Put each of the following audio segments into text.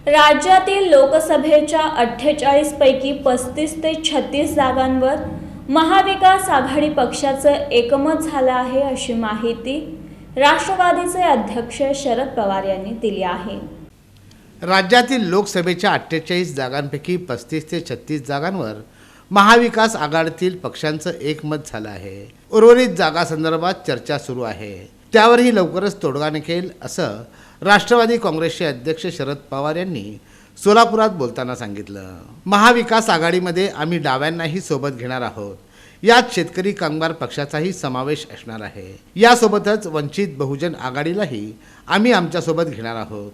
राज्यातील लोकसभेच्या 48 पैकी 35 ते 36 जागांवर महाविकास आघाडी पक्षाचं एकमत झालं आहे, अशी माहिती राष्ट्रवादीचे अध्यक्ष शरद पवार यांनी दिली आहे। राज्यातील लोकसभेच्या 48 जागांपैकी 35 ते 36 जागांवर महाविकास आघाडीतील पक्षांचं एकमत झालं आहे। उर्वरित जागांसंदर्भात चर्चा सुरू आहे, त्यावरही लवकरच तोडगा निघेल असं राष्ट्रवादी काँग्रेसचे अध्यक्ष शरद पवार यांनी सोलापुरात बोलताना सांगितलं। महाविकास आघाडीमध्ये आम्ही डाव्यांनाही सोबत घेणार आहोत, यात शेतकरी कामगार पक्षाचाही समावेश असणार आहे। यासोबतच वंचित बहुजन आघाडीलाही आम्ही आमच्यासोबत घेणार आहोत।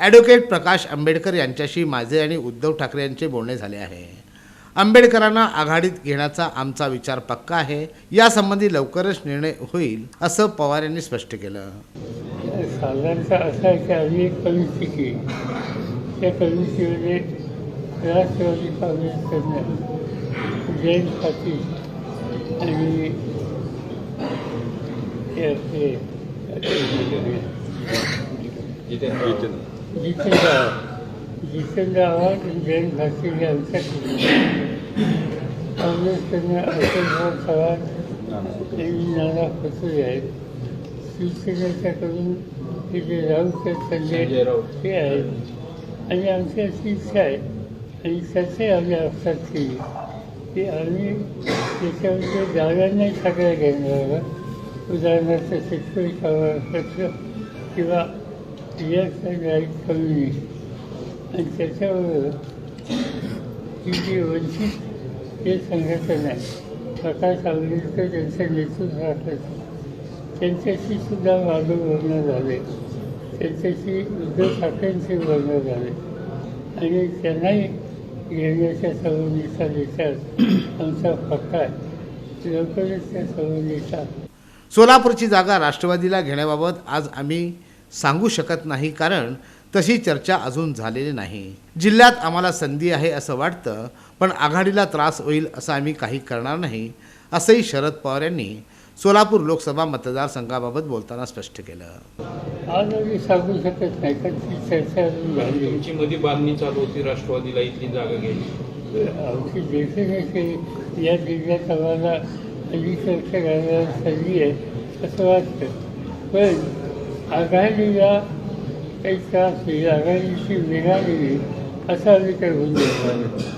ॲडव्होकेट प्रकाश आंबेडकर यांच्याशी माझे आणि उद्धव ठाकरे यांचे बोलणे झाले आहे। आंबेडकरांना आघाडीत घेण्याचा आमचा विचार पक्का आहे, यासंबंधी लवकरच निर्णय होईल असं पवार यांनी स्पष्ट केलं। साधारणतः असं आहे की आम्ही एक कमिटी केली, त्या कमिटीमध्ये राष्ट्रवादी काँग्रेसकडनं जयंत पाटील आणि जितेंद्र आव्हाड आणि जयंत पाटील हे आमच्या काँग्रेसकडनं अशोकराव चव्हाण आणि नाना पटोले आहेत। शिवसेनेच्याकडून हे जे राऊत संजय राऊत हे आहेत आणि आमची अशी इच्छा आहे आणि त्याचे आम्ही लक्षात केली की आम्ही त्याच्यामध्ये जागांनाही सगळ्या घेणार, उदाहरणार्थ शेतकरी कामगार पक्ष किंवा लाईट कमी आणि त्याच्याबरोबर ही जी वंचित हे संघटना आहे, प्रकाश आंबेडकर त्यांचं नेतृत्वाखाली त्यांच्याशी सुद्धा माझं बोलणं झाले, त्यांच्याशी उद्धव ठाकरेंचे बोलणं झाले आणि त्यांनाही घेण्याच्या संबंधीचा विचार आमचा पक्का आहे। लवकरच त्या संबंधीचा सोलापूरची जागा राष्ट्रवादीला घेण्याबाबत आज आम्ही सांगू शकत नाही, कारण तशी चर्चा अजून झालेली नाही। जिल्ह्यात आम्हाला संधी आहे असं वाटतं, पण आघाडीला त्रास होईल असं आम्ही काही करणार नाही, असंही शरद पवार यांनी सोलापूर लोकसभा मतदारसंघाबाबत बोलताना स्पष्ट केलं। आज आम्ही सांगू शकत नाही, कारण ती चर्चा अजून झाली। तुमची मध्ये बांधणी चालू होती राष्ट्रवादीला इथली जागा घ्यायची। आमची डेफिनेटली या जिल्ह्यात आम्हाला अलीकडच्या घालायला संधी आहे असं वाटतं, पण आघाडीला काही त्रास होईल, आघाडीची वेगळा असं आम्ही काही होऊन देणार नाही।